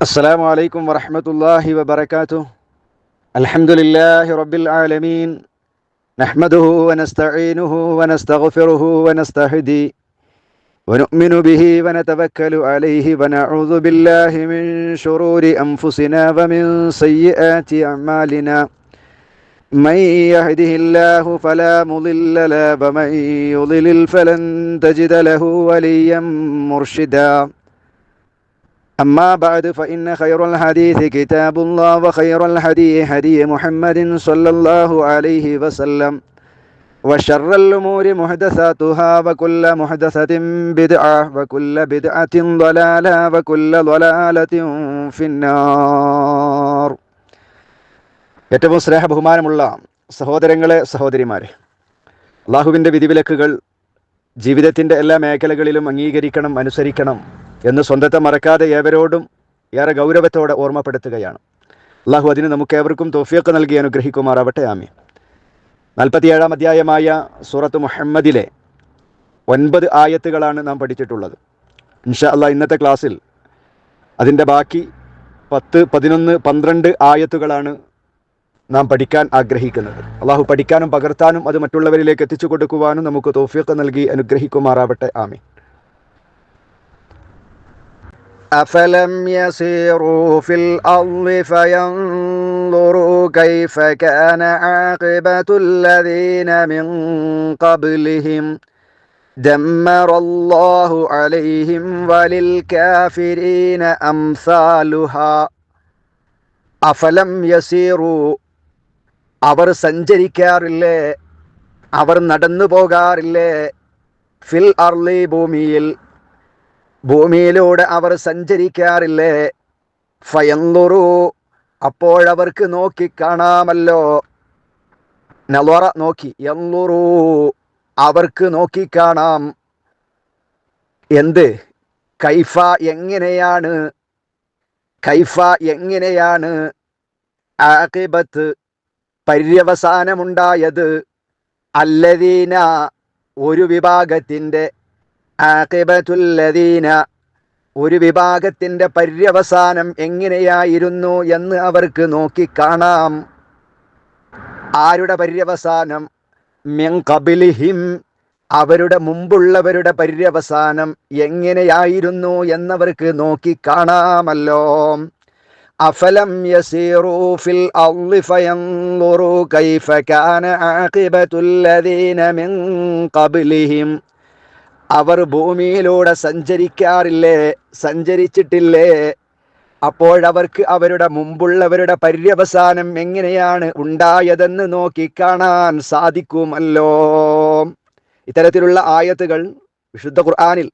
السلام عليكم ورحمة الله وبركاته. الحمد لله رب العالمين، نحمده ونستعينه ونستغفره ونستهدي ونؤمن به ونتوكل عليه ونعوذ بالله من شرور أنفسنا ومن سيئات أعمالنا. من يهده الله فلا مضل له ومن يضلل فلن تجد له وليا مرشدا. أما بعد فإن خير الحديث كتاب الله وخير الهدي هدي محمد صلى الله عليه وسلم وشر الأمور محدثاتها وكل محدثة بدعة وكل بدعة ضلالة وكل ضلالة في النار. ഏറ്റവും സ്നേഹബഹുമാനമുള്ള സഹോദരങ്ങളെ, സഹോദരിമാരെ, അള്ളാഹുവിൻ്റെ വിധിവിലക്കുകൾ ജീവിതത്തിൻ്റെ എല്ലാ മേഖലകളിലും അംഗീകരിക്കണം, അനുസരിക്കണം എന്ന് സ്വന്തത്തെ മറക്കാതെ ഏവരോടും ഏറെ ഗൗരവത്തോടെ ഓർമ്മപ്പെടുത്തുകയാണ്. അള്ളാഹു അതിന് നമുക്കേവർക്കും തൗഫീഖ് നൽകി അനുഗ്രഹിക്കുമാറാവട്ടെ. ആമീൻ. 47-ാം അധ്യായമായ സൂറത്ത് മുഹമ്മദിലെ 9 ആയത്തുകളാണ് നാം പഠിച്ചിട്ടുള്ളത്. ഇൻഷാ അള്ളാഹ് ഇന്നത്തെ ക്ലാസ്സിൽ അതിൻ്റെ ബാക്കി 10, 11, 12 ആയത്തുകളാണ് നാം പഠിക്കാൻ ആഗ്രഹിക്കുന്നത്. അള്ളാഹു പഠിക്കാനും പകർത്താനും അത് മറ്റുള്ളവരിലേക്ക് എത്തിച്ചു കൊടുക്കുവാനും നമുക്ക് തൗഫീഖ് നൽകി അനുഗ്രഹിക്കുമാറാവട്ടെ. ആമീൻ. أفلم يسيروا في الأرض فينظروا كيف كان عاقبة الذين من قبلهم دمر الله عليهم وللكافرين أمثالها أفلم يسيروا അവർ സഞ്ചരിക്കാറില്ലേ, അവർ നടന്നു പോകാറില്ലേ, ഫിൽ അർളി ഭൂമിയിലൂടെ അവർ സഞ്ചരിക്കാറില്ലേ, ഫയൻളുറു അപ്പോഴവർക്ക് നോക്കിക്കാണാമല്ലോ, നളറ നോക്കി, യൻളുറു അവർക്ക് നോക്കിക്കാണാം. എന്ത്? കൈഫ എങ്ങനെയാണ് ആഖിബത്ത് പര്യവസാനമുണ്ടായത്, അല്ലദീന ഒരു വിഭാഗത്തിൻ്റെ, ആഖിബത്തുല്ലദീന ഒരു വിഭാഗത്തിൻ്റെ പര്യവസാനം എങ്ങനെയായിരുന്നു എന്ന് അവർക്ക് നോക്കിക്കാണാം. ആരുടെ പര്യവസാനം? മിൻ ഖബിലിഹിം അവരുടെ മുമ്പുള്ളവരുടെ പര്യവസാനം എങ്ങനെയായിരുന്നു എന്നവർക്ക് നോക്കിക്കാണാമല്ലോ. അഫലം യസീറൂ ഫിൽ അർളി ഫയൻളുറൂ കൈഫ കാന ആഖിബത്തുല്ലദീന മിൻ ഖബിലിഹിം അവർ ഭൂമിയിലൂടെ സഞ്ചരിച്ചിട്ടില്ലേ, അപ്പോഴവർക്ക് അവരുടെ മുമ്പുള്ളവരുടെ പര്യവസാനം എങ്ങനെയാണ് ഉണ്ടായതെന്ന് നോക്കിക്കാണാൻ സാധിക്കുമല്ലോ. ഇത്തരത്തിലുള്ള ആയത്തുകൾ വിശുദ്ധ ഖുർആനിൽ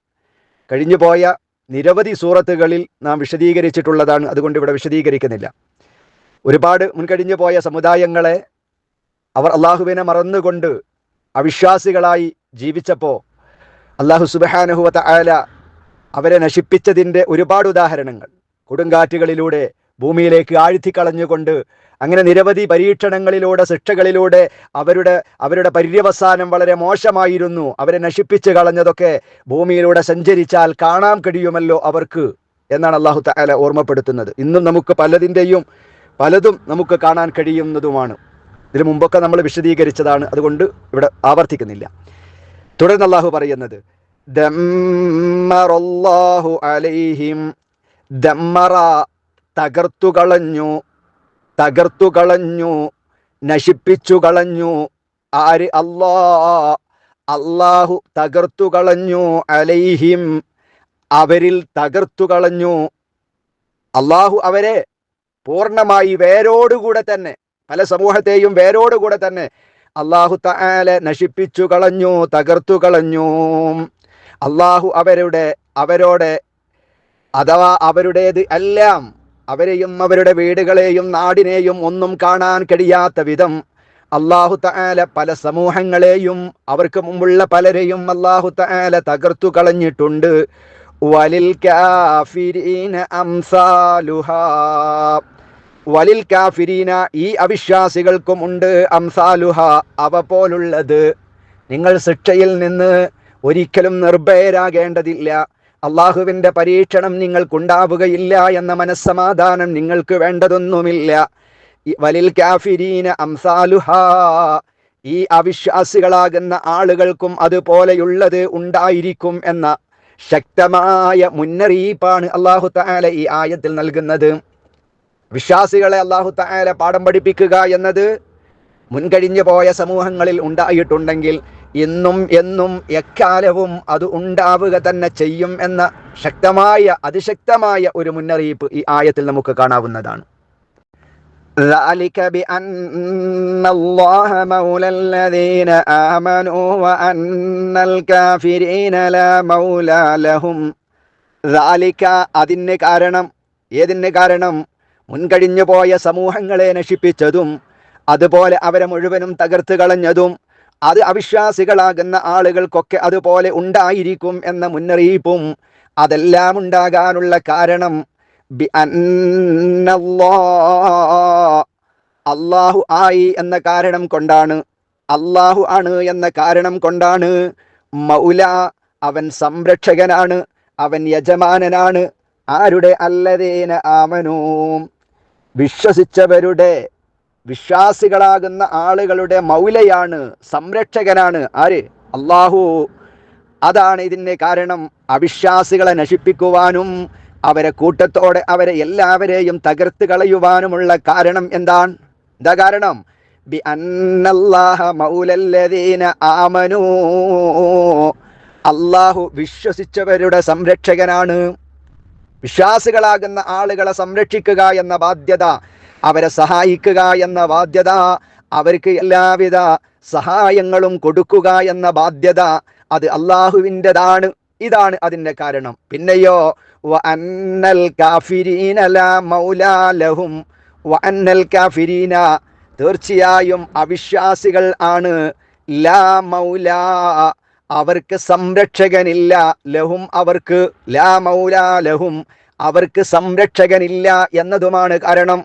കഴിഞ്ഞുപോയ നിരവധി സൂറത്തുകളിൽ നാം വിശദീകരിച്ചിട്ടുള്ളതാണ്. അതുകൊണ്ട് ഇവിടെ വിശദീകരിക്കുന്നില്ല. ഒരുപാട് മുൻകഴിഞ്ഞു പോയ സമുദായങ്ങളെ അവർ അള്ളാഹുവിനെ മറന്നുകൊണ്ട് അവിശ്വാസികളായി ജീവിച്ചപ്പോൾ അള്ളാഹു സുബ്ഹാനഹു വ തആല അവരെ നശിപ്പിച്ചതിൻ്റെ ഒരുപാട് ഉദാഹരണങ്ങൾ കൊടുങ്കാറ്റുകളിലൂടെ ഭൂമിയിലേക്ക് ആഴ്ത്തിക്കളഞ്ഞുകൊണ്ട് അങ്ങനെ നിരവധി പരീക്ഷണങ്ങളിലൂടെ, ശിക്ഷകളിലൂടെ അവരുടെ പര്യവസാനം വളരെ മോശമായിരുന്നു. അവരെ നശിപ്പിച്ച് കളഞ്ഞതൊക്കെ ഭൂമിയിലൂടെ സഞ്ചരിച്ചാൽ കാണാൻ കഴിയുമല്ലോ അവർക്ക് എന്നാണ് അള്ളാഹു തആല ഓർമ്മപ്പെടുത്തുന്നത്. ഇന്നും നമുക്ക് പലതും നമുക്ക് കാണാൻ കഴിയുന്നതുമാണ്. ഇതിനു മുമ്പൊക്കെ നമ്മൾ വിശദീകരിച്ചതാണ്, അതുകൊണ്ട് ഇവിടെ ആവർത്തിക്കുന്നില്ല. തുടർന്ന് അള്ളാഹു പറയുന്നത്, ദമ്മറല്ലാഹു അലൈഹിം, ദമ്മറ തകർത്തു കളഞ്ഞു, നശിപ്പിച്ചു കളഞ്ഞു. ആര്? അല്ലാഹു തകർത്തു കളഞ്ഞു, അലൈഹിം അവരിൽ തകർത്തു കളഞ്ഞു. അള്ളാഹു അവരെ പൂർണ്ണമായി വേരോടുകൂടെ തന്നെ, പല സമൂഹത്തെയും വേരോടുകൂടെ തന്നെ അള്ളാഹു തആല നശിപ്പിച്ചു കളഞ്ഞു, തകർത്തു കളഞ്ഞു. അള്ളാഹു അവരോട് അഥവാ അവരുടേത് എല്ലാം, അവരെയും അവരുടെ വീടുകളെയും നാടിനെയും ഒന്നും കാണാൻ കഴിയാത്ത വിധം അള്ളാഹു തആല പല സമൂഹങ്ങളെയും അവർക്ക് മുമ്പുള്ള പലരെയും അള്ളാഹു തആല തകർത്തു കളഞ്ഞിട്ടുണ്ട്. വലിൽ കാഫിരീന അംസാലുഹാ, വലിൽ കാഫിരീന ഈ അവിശ്വാസികൾക്കും ഉണ്ട്, അംസാലുഹ അവ പോലുള്ളത്. നിങ്ങൾ ശിക്ഷയിൽ നിന്ന് ഒരിക്കലും നിർഭയരാകേണ്ടതില്ല. അള്ളാഹുവിന്റെ പരീക്ഷണം നിങ്ങൾക്കുണ്ടാവുകയില്ല എന്ന മനസ്സമാധാനം നിങ്ങൾക്ക് വേണ്ടതൊന്നുമില്ല. വലിൽ കാഫിരീന അംസാലുഹാ, ഈ അവിശ്വാസികളാകുന്ന ആളുകൾക്കും അതുപോലെയുള്ളത് ഉണ്ടായിരിക്കും എന്ന ശക്തമായ മുന്നറിയിപ്പാണ് അല്ലാഹു തആല ഈ ആയത്തിൽ നൽകുന്നത്. വിശ്വാസികളെ അല്ലാഹു തആല പാഠം പഠിപ്പിക്കുക എന്നത് മുൻകഴിഞ്ഞു പോയ സമൂഹങ്ങളിൽ ഉണ്ടായിട്ടുണ്ടെങ്കിൽ ഇന്നും എന്നും എക്കാലവും അത് ഉണ്ടാവുക തന്നെ ചെയ്യും എന്ന അതിശക്തമായ ഒരു മുന്നറിയിപ്പ് ഈ ആയത്തിൽ നമുക്ക് കാണാവുന്നതാണ്. ذلك بأن الله مولى الذين آمنوا وأن الكافرين لا مولى لهم. ذلك അതിന് കാരണം, ഏതിന് കാരണം? മുൻകഴിഞ്ഞു പോയ സമൂഹങ്ങളെ നശിപ്പിച്ചതും അതുപോലെ അവരെ മുഴുവനും തകർത്ത് കളഞ്ഞതും അത് അവിശ്വാസികളാകുന്ന ആളുകൾക്കൊക്കെ അതുപോലെ ഉണ്ടായിരിക്കും എന്ന മുന്നറിയിപ്പും അതെല്ലാം ഉണ്ടാകാനുള്ള കാരണം അല്ലാഹു ആയി എന്ന കാരണം കൊണ്ടാണ്, അല്ലാഹു ആണ് എന്ന കാരണം കൊണ്ടാണ്. മൗല, അവൻ സംരക്ഷകനാണ്, അവൻ യജമാനനാണ്. ആരുടെ? അല്ലദീന ആമനൂ, വിശ്വസിച്ചവരുടെ, വിശ്വാസികളാകുന്ന ആളുകളുടെ മൗലയാണ്, സംരക്ഷകനാണ്. ആര്? അല്ലാഹു. അതാണ് ഇതിന് കാരണം. അവിശ്വാസികളെ നശിപ്പിക്കുവാനും അവരെ കൂട്ടത്തോടെ അവരെ എല്ലാവരെയും തകർത്ത് കളയുവാനുമുള്ള കാരണം എന്താണ്? എന്താ കാരണം? ബി അന്നല്ലാഹ മൗലല്ലദീന ആമനൂ, അല്ലാഹു വിശ്വസിച്ചവരുടെ സംരക്ഷകനാണ്. വിശ്വാസികളാകുന്ന ആളുകളെ സംരക്ഷിക്കുക എന്ന ബാധ്യത, അവരെ സഹായിക്കുക എന്ന ബാധ്യത, അവർക്ക് എല്ലാവിധ സഹായങ്ങളും കൊടുക്കുക എന്ന ബാധ്യത അത് അള്ളാഹുവിൻ്റെതാണ്. ഇതാണ് അതിൻ്റെ കാരണം. പിന്നെയോ വഅന്നൽ കാഫിരീന ലാ മൗലാ ലഹും, വഅന്നൽ കാഫിരീന, തീർച്ചയായും അവിശ്വാസികൾ ആണ്, ലാ മൗലാ, അവർക്ക് സംരക്ഷകനില്ല, ലഹും, അവർക്ക്, ലാ മൗലാ ലഹും, അവർക്ക് സംരക്ഷകനില്ല എന്നതുമാണ് കാരണം.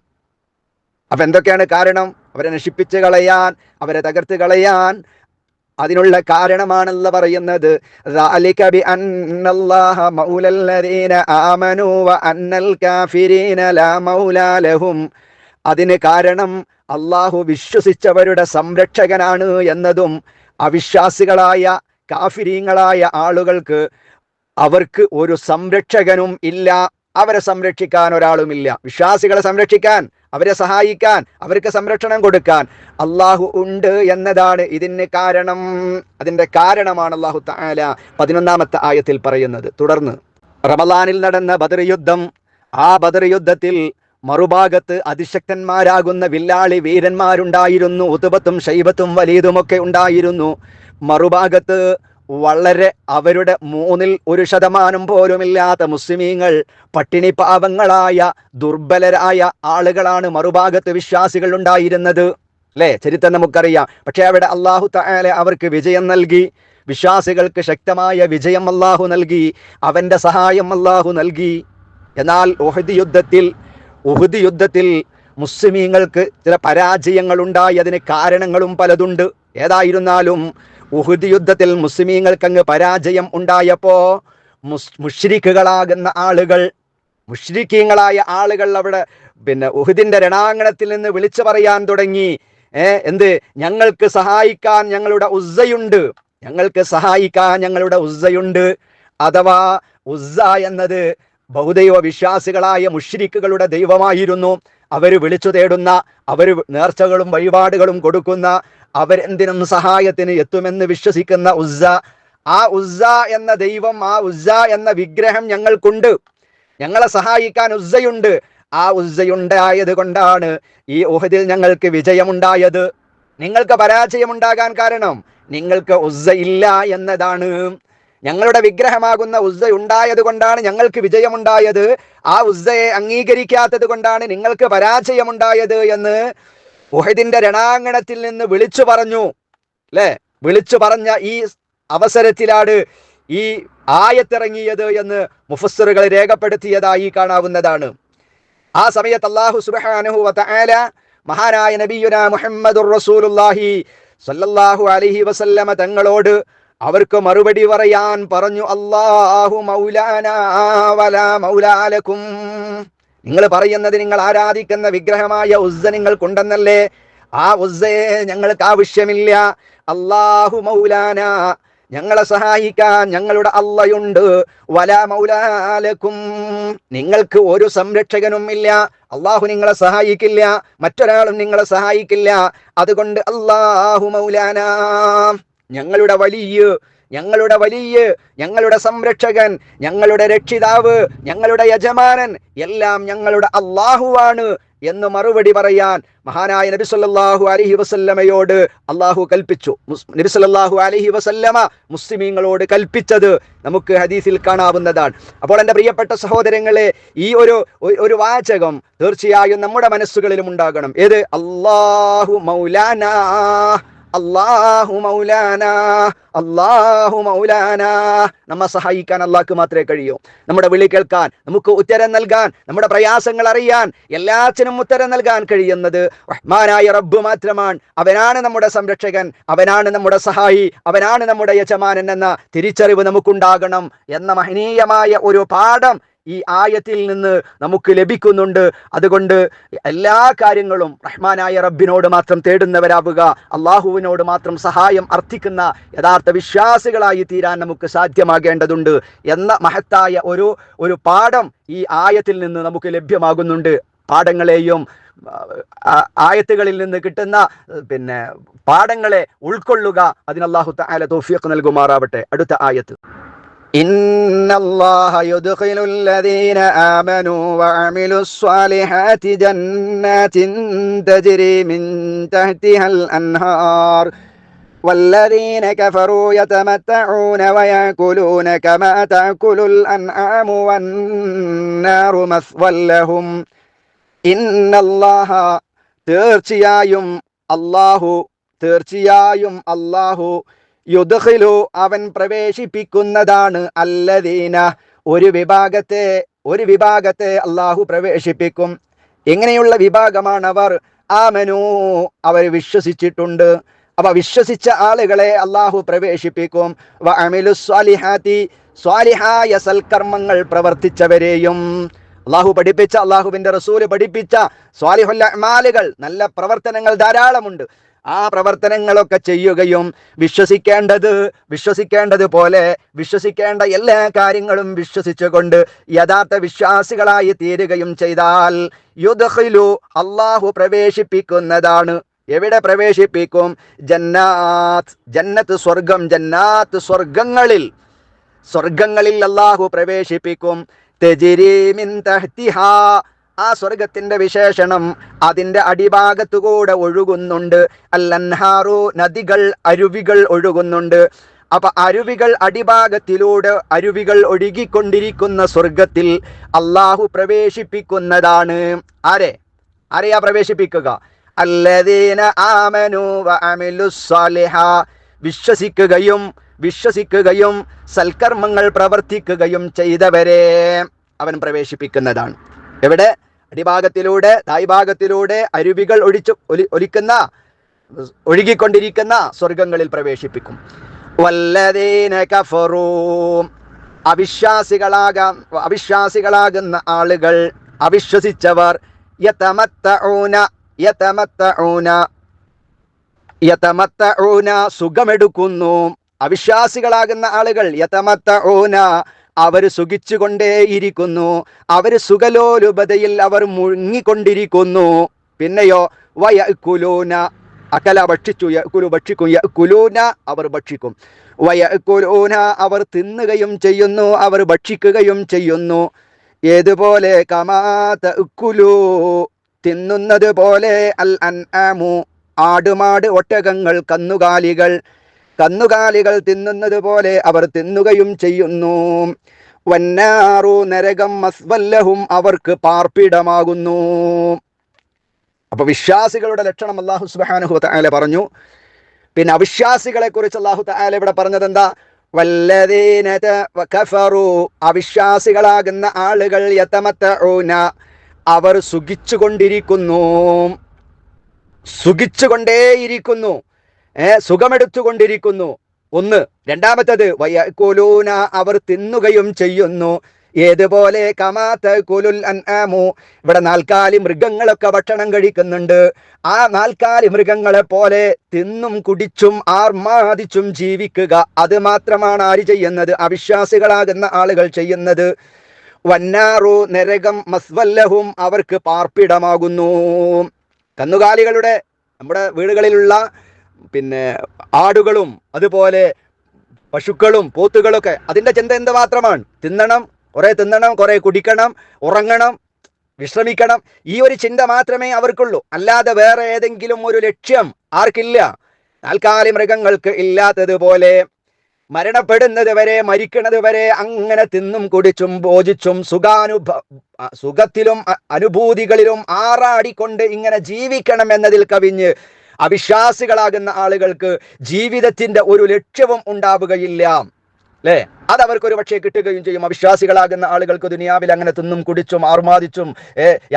അപ്പൊ എന്തൊക്കെയാണ് കാരണം? അവരെ നശിപ്പിച്ച് കളയാൻ, അവരെ തകർത്ത് കളയാൻ അതിനുള്ള കാരണമാണല്ല പറയുന്നത്. ذَلِكَ بِأَنَّ اللَّهَ مَوْلَى الَّذِينَ آمَنُوا وَأَنَّ الْكَافِرِينَ لَا مَوْلَى لَهُمْ. അതിന് കാരണം അള്ളാഹു വിശ്വസിച്ചവരുടെ സംരക്ഷകനാണ് എന്നതും അവിശ്വാസികളായ കാഫിരീങ്ങളായ ആളുകൾക്ക് അവർക്ക് ഒരു സംരക്ഷകനും ഇല്ല, അവരെ സംരക്ഷിക്കാൻ ഒരാളുമില്ല. വിശ്വാസികളെ സംരക്ഷിക്കാൻ, അവരെ സഹായിക്കാൻ, അവർക്ക് സംരക്ഷണം കൊടുക്കാൻ അള്ളാഹു ഉണ്ട് എന്നതാണ് ഇതിന് കാരണം. അതിൻ്റെ കാരണമാണ് അള്ളാഹു തആല 11-ാമത്തെ ആയത്തിൽ പറയുന്നത്. തുടർന്ന് റമളാനിൽ നടന്ന ബദർ യുദ്ധം, ആ ബദർ യുദ്ധത്തിൽ മറുഭാഗത്ത് അതിശക്തന്മാരാകുന്ന വില്ലാളി വീരന്മാരുണ്ടായിരുന്നു. ഉത്ബത്തും ഷൈബത്തും വലീദും ഒക്കെ ഉണ്ടായിരുന്നു. മറുഭാഗത്ത് വളരെ അവരുടെ 1% പോലുമില്ലാത്ത മുസ്ലിമീങ്ങൾ, പട്ടിണി പാവങ്ങളായ ദുർബലരായ ആളുകളാണ് മറുഭാഗത്ത് വിശ്വാസികൾ ഉണ്ടായിരുന്നത്. അല്ലേ? ചരിത്രം നമുക്കറിയാം. പക്ഷെ അവിടെ അല്ലാഹു തആല അവർക്ക് വിജയം നൽകി. വിശ്വാസികൾക്ക് ശക്തമായ വിജയം അല്ലാഹു നൽകി, അവന്റെ സഹായം അല്ലാഹു നൽകി. എന്നാൽ ഉഹുദ് യുദ്ധത്തിൽ മുസ്ലിമീങ്ങൾക്ക് ചില പരാജയങ്ങൾ ഉണ്ടായി. അതിന് കാരണങ്ങളും പലതുണ്ട്. ഏതായിരുന്നാലും ഉഹുദ് യുദ്ധത്തിൽ മുസ്ലിമീങ്ങൾക്ക് പരാജയം ഉണ്ടായപ്പോ മുശ്രിക്കുകളാകുന്ന ആളുകൾ, മുശ്രിക്കീങ്ങളായ ആളുകൾ അവിടെ ഉഹുദിന്റെ രണാങ്കണത്തിൽ നിന്ന് വിളിച്ചു പറയാൻ തുടങ്ങി. എന്ത്? ഞങ്ങൾക്ക് സഹായിക്കാൻ ഞങ്ങളുടെ ഉസ്സയുണ്ട്, ഞങ്ങൾക്ക് സഹായിക്കാൻ ഞങ്ങളുടെ ഉസ്സയുണ്ട്. അഥവാ ഉസ്സ എന്നത് ബഹുദൈവ വിശ്വാസികളായ മുശ്രിക്കുകളുടെ ദൈവമായിരുന്നു. അവര് വിളിച്ചു തേടുന്ന, അവര് നേർച്ചകളും വഴിപാടുകളും കൊടുക്കുന്ന, അവരെന്തിനും സഹായത്തിന് എത്തുമെന്ന് വിശ്വസിക്കുന്ന ഉസ്സ, ആ ഉസ്സ എന്ന ദൈവം, ആ ഉസ്സ എന്ന വിഗ്രഹം ഞങ്ങൾക്കുണ്ട്, ഞങ്ങളെ സഹായിക്കാൻ ഉസ്സയുണ്ട്. ആ ഉസ്സയുണ്ടായത് കൊണ്ടാണ് ഈ ഉഹദിൽ ഞങ്ങൾക്ക് വിജയമുണ്ടായത്. നിങ്ങൾക്ക് പരാജയമുണ്ടാകാൻ കാരണം നിങ്ങൾക്ക് ഉസ്സ ഇല്ല എന്നതാണ്. ഞങ്ങളുടെ വിഗ്രഹമാകുന്ന ഉസ്സ ഉണ്ടായത് കൊണ്ടാണ് ഞങ്ങൾക്ക് വിജയമുണ്ടായത്. ആ ഉസ്സയെ അംഗീകരിക്കാത്തത് കൊണ്ടാണ് നിങ്ങൾക്ക് പരാജയമുണ്ടായത് എന്ന് ഉഹദിന്റെ രണാങ്കണത്തിൽ നിന്ന് വിളിച്ചു പറഞ്ഞു. അല്ലെ? വിളിച്ചു പറഞ്ഞ ഈ അവസരത്തിലാണ് ഈ ആയത്തിറങ്ങിയത് എന്ന് മുഫസ്സിറുകൾ രേഖപ്പെടുത്തിയതായി കാണാവുന്നതാണ്. ആ സമയത്ത് അല്ലാഹു സുബ്ഹാനഹു വ തആല മഹാനായ നബിയുനാ മുഹമ്മദുർ റസൂലുള്ളാഹി സ്വല്ലല്ലാഹു അലൈഹി വസല്ലമ തങ്ങളോട് അവർക്ക് മറുപടി പറയാൻ പറഞ്ഞു, അല്ലാഹു മൗലാനാ വലാ മൗലാ ലക്കും. നിങ്ങൾ പറയുന്നത് നിങ്ങൾ ആരാധിക്കുന്ന വിഗ്രഹമായ ഉസ്സ നിങ്ങൾക്കുണ്ടെന്നല്ലേ? ആ ഉസ്സയെ ഞങ്ങൾക്ക് ആവശ്യമില്ല. അല്ലാഹു മൗലാനാ, ഞങ്ങളെ സഹായിക്കാൻ ഞങ്ങളുടെ അള്ളയുണ്ട്. വലാ മൗലാ ലക്കും, നിങ്ങൾക്ക് ഒരു സംരക്ഷകനും ഇല്ല. അള്ളാഹു നിങ്ങളെ സഹായിക്കില്ല, മറ്റൊരാളും നിങ്ങളെ സഹായിക്കില്ല. അതുകൊണ്ട് അല്ലാഹു മൗലാനാ, ഞങ്ങളുടെ വലിയ ഞങ്ങളുടെ സംരക്ഷകൻ, ഞങ്ങളുടെ രക്ഷിതാവ്, ഞങ്ങളുടെ യജമാനൻ എല്ലാം ഞങ്ങളുടെ അള്ളാഹുവാണ് എന്ന് മറുപടി പറയാൻ മഹാനായ നബി സല്ലല്ലാഹു അലൈഹി വസല്ലമയോട് അള്ളാഹു കൽപ്പിച്ചു. നബി സല്ലല്ലാഹു അലൈഹി വസല്ലമ മുസ്ലിമീങ്ങളോട് കൽപ്പിച്ചത് നമുക്ക് ഹദീസിൽ കാണാവുന്നതാണ്. അപ്പോൾ എൻ്റെ പ്രിയപ്പെട്ട സഹോദരങ്ങളെ, ഈ ഒരു വാചകം തീർച്ചയായും നമ്മുടെ മനസ്സുകളിലും ഉണ്ടാകണം. ഏത്? അല്ലാഹു മൗലാനാ, അല്ലാഹു മൗലാനാ, അല്ലാഹു മൗലാനാ. നമ്മെ സഹായിക്കാൻ അള്ളാഹ്ക്ക് മാത്രമേ കഴിയൂ. നമ്മുടെ വിളി കേൾക്കാൻ, നമുക്ക് ഉത്തരം നൽകാൻ, നമ്മുടെ പ്രയാസങ്ങൾ അറിയാൻ, എല്ലാത്തിനും ഉത്തരം നൽകാൻ കഴിയുന്നത് റഹ്മാനായ റബ്ബ് മാത്രമാണ്. അവനാണ് നമ്മുടെ സംരക്ഷകൻ, അവനാണ് നമ്മുടെ സഹായി, അവനാണ് നമ്മുടെ യജമാനൻ എന്ന തിരിച്ചറിവ് നമുക്കുണ്ടാകണം എന്ന മഹനീയമായ ഒരു പാഠം ഈ ആയത്തിൽ നിന്ന് നമുക്ക് ലഭിക്കുന്നുണ്ട്. അതുകൊണ്ട് എല്ലാ കാര്യങ്ങളും റഹ്മാനായ റബ്ബിനോട് മാത്രം തേടുന്നവരാവുക, അള്ളാഹുവിനോട് മാത്രം സഹായം അർത്ഥിക്കുന്ന യഥാർത്ഥ വിശ്വാസികളായി തീരാൻ നമുക്ക് സാധ്യമാകേണ്ടതുണ്ട് എന്ന മഹത്തായ ഒരു പാഠം ഈ ആയത്തിൽ നിന്ന് നമുക്ക് ലഭ്യമാകുന്നുണ്ട്. പാഠങ്ങളെയും ആയത്തുകളിൽ നിന്ന് കിട്ടുന്ന പാഠങ്ങളെ ഉൾക്കൊള്ളുക, അതിന് അല്ലാഹു തആല തൗഫീഖ് നൽകുമാറാവട്ടെ. അടുത്ത ആയത്ത്, ഇന്നല്ലാഹ യുദ്ഖിലുൽ ലദീന ആമനൂ വഅമിലുസ് സ്വാലിഹാതി ജന്നാതിൻ തജ്രി മിൻ തഹ്തിഹൽ അൻഹാർ വല്ലദീന കഫറൂ യതമത്തഊന വയഅകുലൂന കമാ തഅകുലുൽ അൻആമു വന്നാറു മസ്വൽ ലഹും. ഇന്നല്ലാഹ, തീർച്ചയായും അല്ലാഹു യുദ്ഖിലു, അവൻ പ്രവേശിപ്പിക്കുന്നതാണ്, അല്ലദീന, ഒരു വിഭാഗത്തെ അല്ലാഹു പ്രവേശിപ്പിക്കും. എങ്ങനെയുള്ള വിഭാഗമാണ് അവർ? ആമനൂ, അവർ വിശ്വസിച്ചിട്ടുണ്ട്. അപ്പൊ വിശ്വസിച്ച ആളുകളെ അല്ലാഹു പ്രവേശിപ്പിക്കും. വഅമിലുസ് സ്വാലിഹാത്തി, സ്വാലിഹായ സൽക്കർമ്മങ്ങൾ പ്രവർത്തിച്ചവരെയും. അള്ളാഹു പഠിപ്പിച്ച, അള്ളാഹുവിന്റെ റസൂല് പഠിപ്പിച്ച സ്വാലിഹുൽ അഅ്മാലുകൾ, നല്ല പ്രവർത്തനങ്ങൾ ധാരാളമുണ്ട്. ആ പ്രവർത്തനങ്ങളൊക്കെ ചെയ്യുകയും വിശ്വസിക്കേണ്ടതുപോലെ വിശ്വസിക്കേണ്ട എല്ലാ കാര്യങ്ങളും വിശ്വസിച്ചുകൊണ്ട് യഥാർത്ഥ വിശ്വാസികളായി തീരുകയും ചെയ്താൽ യുദ്ഖിലു, അല്ലാഹു പ്രവേശിപ്പിക്കുന്നതാണ്. എവിടെ പ്രവേശിപ്പിക്കും? ജന്നത്ത്, സ്വർഗം, സ്വർഗങ്ങളിൽ അല്ലാഹു പ്രവേശിപ്പിക്കും. തജ്രി മിൻ തഹ്തിഹാ, ആ സ്വർഗത്തിന്റെ വിശേഷണം അതിന്റെ അടിഭാഗത്തുകൂടെ ഒഴുകുന്നുണ്ട്. അൽ-അൻഹാറു, നദികൾ, അരുവികൾ ഒഴുകുന്നുണ്ട്. അപ്പൊ അരുവികൾ, അടിഭാഗത്തിലൂടെ അരുവികൾ ഒഴുകിക്കൊണ്ടിരിക്കുന്ന സ്വർഗത്തിൽ അല്ലാഹു പ്രവേശിപ്പിക്കുന്നതാണ്. ആരെയാ പ്രവേശിപ്പിക്കുക? അല്ലദീന ആമനൂ വഅമിലുസ് സ്വാലിഹാ, വിശ്വസിക്കുകയും സൽക്കർമ്മങ്ങൾ പ്രവർത്തിക്കുകയും ചെയ്തവരെ അവൻ പ്രവേശിപ്പിക്കുന്നതാണ്. എവിടെ? അടിഭാഗത്തിലൂടെ, തായ്ഭാഗത്തിലൂടെ അരുവികൾ ഒഴുകിക്കൊണ്ടിരിക്കുന്ന സ്വർഗങ്ങളിൽ പ്രവേശിപ്പിക്കും. വല്ലദീന കഫറൂ, അവിശ്വാസികളാകുന്ന ആളുകൾ, അവിശ്വസിച്ചവർ, യതമത്തഊന, സുഖമെടുക്കുന്നു. അവിശ്വാസികളാകുന്ന ആളുകൾ യതമത്തഊന, അവർ സുഖിച്ചുകൊണ്ടേയിരിക്കുന്നു, അവർ സുഖലോലുപതയിൽ അവർ മുങ്ങിക്കൊണ്ടിരിക്കുന്നു. പിന്നെയോ വയഅകുലൂന, അകല ഭക്ഷിച്ചു, യഅകുലു ഭക്ഷിക്കും, യഅകുലൂന അവർ ഭക്ഷിക്കും, വയഅകുലൂന അവർ തിന്നുകയും ചെയ്യുന്നു, അവർ ഭക്ഷിക്കുകയും ചെയ്യുന്നു. ഏതുപോലെ? കമാ തഅകുലു, തിന്നുന്നത് പോലെ, അൽ അൻആമു, ആടുമാട്, ഒട്ടകങ്ങൾ, കന്നുകാലികൾ തിന്നുന്നത് പോലെ അവർ തിന്നുകയും ചെയ്യുന്നു. വന്നാറു, നരകം, മസ്വല്ലഹും, അവർക്ക് പാർപ്പിടമാകുന്നു. അപ്പൊ വിശ്വാസികളുടെ ലക്ഷണം അല്ലാഹു സുബ്ഹാനഹു വ തആല പറഞ്ഞു. പിന്നെ അവിശ്വാസികളെ കുറിച്ച് അല്ലാഹു തആല ഇവിടെ പറഞ്ഞത് എന്താ? വല്ലദീന കഫറു, അവിശ്വാസികളാകുന്ന ആളുകൾ, യതമത്തഊന, അവർ സുഖിച്ചുകൊണ്ടേയിരിക്കുന്നു, സുഖമെടുത്തുകൊണ്ടിരിക്കുന്നു. ഒന്ന്. രണ്ടാമത്തത് വയകുലൂന, അവർ തിന്നുകയും ചെയ്യുന്നു. ഏതുപോലെ കമാത കുലുൽ അൻആമു, ഇവിടെ നാൽക്കാലി മൃഗങ്ങളൊക്കെ ഭക്ഷണം കഴിക്കുന്നുണ്ട്. ആ നാൽക്കാലി മൃഗങ്ങളെ പോലെ തിന്നും കുടിച്ചും ആർമാദിച്ചും ജീവിക്കുക. അത് മാത്രമാണ് ആര് ചെയ്യുന്നത്? അവിശ്വാസികളാകുന്ന ആളുകൾ ചെയ്യുന്നത്. വന്നാറു, നരകം, മസ്വല്ലഹും, അവർക്ക് പാർപ്പിടമാകുന്നു. കന്നുകാലികളുടെ, നമ്മുടെ വീടുകളിലുള്ള ആടുകളും അതുപോലെ പശുക്കളും പോത്തുകളൊക്കെ അതിന്റെ ചിന്ത എന്ത് മാത്രമാണ്? തിന്നണം, കുറെ തിന്നണം, കുറെ കുടിക്കണം, ഉറങ്ങണം, വിശ്രമിക്കണം. ഈ ഒരു ചിന്ത മാത്രമേ അവർക്കുള്ളൂ. അല്ലാതെ വേറെ ഏതെങ്കിലും ഒരു ലക്ഷ്യം ആർക്കില്ല. നാൽക്കാലി മൃഗങ്ങൾക്ക് ഇല്ലാത്തതുപോലെ മരണപ്പെടുന്നത് വരെ, മരിക്കുന്നത് വരെ അങ്ങനെ തിന്നും കുടിച്ചും ഭോജിച്ചും സുഖത്തിലും അനുഭൂതികളിലും ആറാടിക്കൊണ്ട് ഇങ്ങനെ ജീവിക്കണം എന്നതിൽ കവിഞ്ഞ് അവിശ്വാസികളാകുന്ന ആളുകൾക്ക് ജീവിതത്തിന്റെ ഒരു ലക്ഷ്യവും ഉണ്ടാവുകയില്ല. അല്ലേ? അതവർക്കൊരു പക്ഷേ കിട്ടുകയും ചെയ്യും. അവിശ്വാസികളാകുന്ന ആളുകൾക്ക് ദുനിയാവിൽ അങ്ങനെ തിന്നും കുടിച്ചും ആർമാദിച്ചും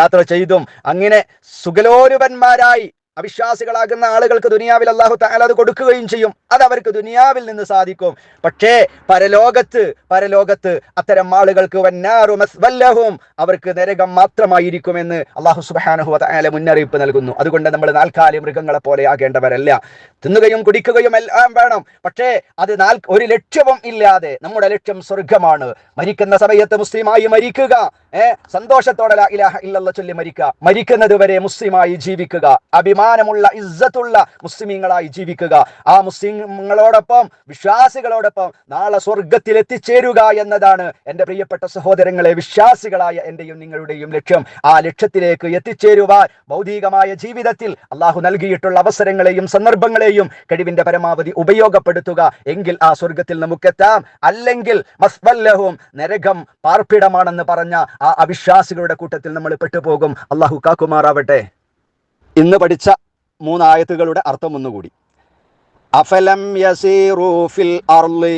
യാത്ര ചെയ്തും അങ്ങനെ സുഖലോലുപന്മാരായി അവിശ്വാസികളാകുന്ന ആളുകൾക്ക് ദുനിയാവിൽ അല്ലാഹു തആല അത് കൊടുക്കുകയും ചെയ്യും. അത് അവർക്ക് ദുനിയാവിൽ നിന്ന് സാധിക്കും. പക്ഷേ പരലോകത്ത് അത്തരം ആളുകൾക്ക് വന്നാറു മസ്വല്ലഹും, അവർക്ക് നരകം മാത്രമായിരിക്കുമെന്ന് അല്ലാഹു സുബ്ഹാനഹു വ തആല മുന്നറിയിപ്പ് നൽകുന്നു. അതുകൊണ്ട് നമ്മൾ നാൽക്കാലി മൃഗങ്ങളെ പോലെ ആകേണ്ടവരല്ല. തിന്നുകയും കുടിക്കുകയും എല്ലാം വേണം, പക്ഷേ അത് ഒരു ലക്ഷ്യവും ഇല്ലാതെ. നമ്മുടെ ലക്ഷ്യം സ്വർഗമാണ്. മരിക്കുന്ന സമയത്ത് മുസ്ലിമായി മരിക്കുക, സന്തോഷത്തോടെ ലാ ഇലാഹ ഇല്ലല്ലാഹ് ചൊല്ലി മരിക്കുക, മരിക്കുന്നത് വരെ മുസ്ലിമായി ജീവിക്കുക, അഭിമാനമുള്ള ഇസ്സത്തുള്ള മുസ്ലിമീങ്ങളായി ജീവിക്കുക. ആ മുസ്ലിങ്ങളോടൊപ്പം വിശ്വാസികളോടൊപ്പം നാളെ സ്വർഗത്തിൽ എത്തിച്ചേരുക എന്നതാണ് എൻ്റെ പ്രിയപ്പെട്ട സഹോദരങ്ങളെ, വിശ്വാസികളായ എന്റെയും നിങ്ങളുടെയും ലക്ഷ്യം. ആ ലക്ഷ്യത്തിലേക്ക് എത്തിച്ചേരുവാൻ ഭൗതികമായ ജീവിതത്തിൽ അള്ളാഹു നൽകിയിട്ടുള്ള അവസരങ്ങളെയും സന്ദർഭങ്ങളെയും കഴിവിന്റെ പരമാവധി ഉപയോഗപ്പെടുത്തുക. എങ്കിൽ ആ സ്വർഗത്തിൽ നമുക്കെത്താം. അല്ലെങ്കിൽ മസ്വല്ലഹും, നരകം പാർപ്പിടമാണെന്ന് പറഞ്ഞ ആ അവിശ്വാസികളുടെ കൂട്ടത്തിൽ നമ്മൾ പെട്ടുപോകും. അള്ളാഹു കാക്കുമാറാവട്ടെ. ഇന്ന് പഠിച്ച 3 ആയത്തുകളുടെ അർത്ഥം ഒന്നുകൂടി. അഫലം യസീറു ഫിൽ അർളി,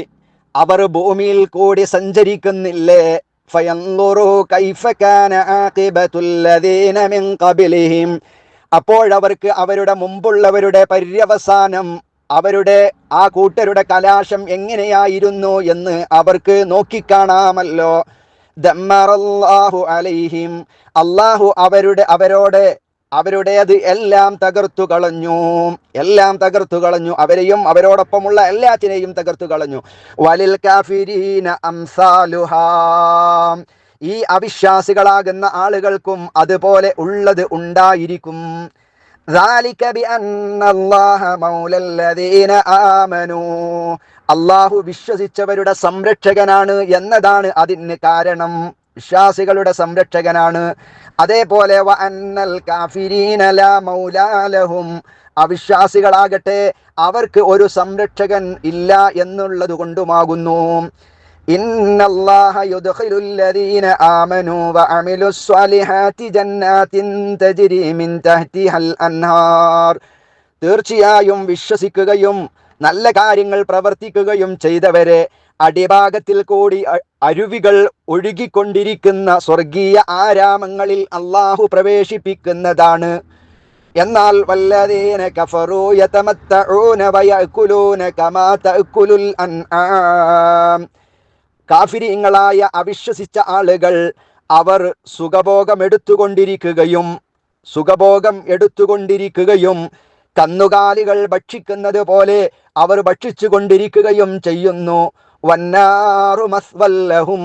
അവർ ഭൂമിയിൽ കൂടി സഞ്ചരിക്കുന്നില്ലേ? ഫയൻളുറു കൈഫ കാന ആഖിബത്തുൽ ലദീന മിൻ ഖബ്ലിഹിം, അപ്പോഴവർക്ക് അവരുടെ മുമ്പുള്ളവരുടെ പര്യവസാനം, അവരുടെ ആ കൂട്ടരുടെ കലാശം എങ്ങനെയായിരുന്നു എന്ന് അവർക്ക് നോക്കിക്കാണാമല്ലോ. ദമ്മറല്ലാഹു അലൈഹിം, അല്ലാഹു അവരുടേത് എല്ലാം തകർത്തു കളഞ്ഞു, അവരെയും അവരോടൊപ്പമുള്ള എല്ലാത്തിനെയും തകർത്തു കളഞ്ഞു. വലിൽ കാഫിരീന അംസാലുഹാ, ഈ അവിശ്വാസികളാകുന്ന ആളുകൾക്കും അതുപോലെ ഉള്ളത് ഉണ്ടായിരിക്കും. ذَلِكَ بِأَنَّ اللَّهَ مَوْلَى الَّذِينَ آمَنُوا, അല്ലാഹു വിശ്വസിച്ചവരുടെ സംരക്ഷകനാണ് എന്നതാണ് അതിന് കാരണം. വിശ്വാസികളുടെ സംരക്ഷകനാണ്. അതേപോലെ വഅന്നൽ കാഫിരീന ലാ മൗലാ ലഹും, അവിശ്വാസികളാകട്ടെ അവർക്ക് ഒരു സംരക്ഷകൻ ഇല്ല എന്നുള്ളത് കൊണ്ടുമാകുന്നു. ഇന്നല്ലാഹ യുദ്ഖിലുൽ ലദീന ആമനൂ വഅമിലുസ് സ്വാലിഹാത്തി ജന്നാത്തിൻ തജ്രി മിൻ തഹ്തിഹൽ അൻഹാർ, തീർച്ചയായും വിശ്വസിക്കുകയും നല്ല കാര്യങ്ങൾ പ്രവർത്തിക്കുകയും ചെയ്തവരെ അടിഭാഗത്തിൽ കൂടി അരുവികൾ ഒഴുകിക്കൊണ്ടിരിക്കുന്ന സ്വർഗീയ ആരാമങ്ങളിൽ അല്ലാഹു പ്രവേശിപ്പിക്കുന്നതാണ്. എന്നാൽ വല്ലദീന കഫറൂ യതമത്തഊന വയഅകുലൂന കമാ തഅകുലുൽ അൻആം, കാഫിരീങ്ങളായ അവിശ്വസിച്ച ആളുകൾ അവർ സുഖഭോഗം എടുത്തുകൊണ്ടിരിക്കുകയും കന്നുകാലികൾ ഭക്ഷിക്കുന്നത് പോലെ അവർ ഭക്ഷിച്ചു കൊണ്ടിരിക്കുകയും ചെയ്യുന്നു. വന്നാറു മസ്വല്ലഹും,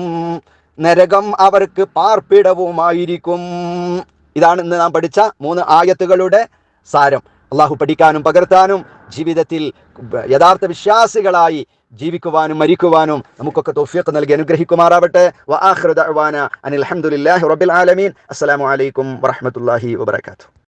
നരകം അവർക്ക് പാർപ്പിടവുമായിരിക്കും. ഇതാണ് ഇന്ന് നാം പഠിച്ച 3 ആയത്തുകളുടെ സാരം. അള്ളാഹു പഠിക്കാനും പകർത്താനും ജീവിതത്തിൽ യഥാർത്ഥ വിശ്വാസികളായി ജീവിക്കുവാനും മരിക്കുവാനും നമുക്കൊക്കെ തൗഫീഖ് നൽകി അനുഗ്രഹിക്കുമാറാവട്ടെ. വആഖിറു ദഅ്വാന അനിൽ ഹംദുലില്ലാഹി റബ്ബിൽ ആലമീൻ. അസ്സലാമു അലൈക്കും വറഹ്മത്തുള്ളാഹി വബറകാതുഹു.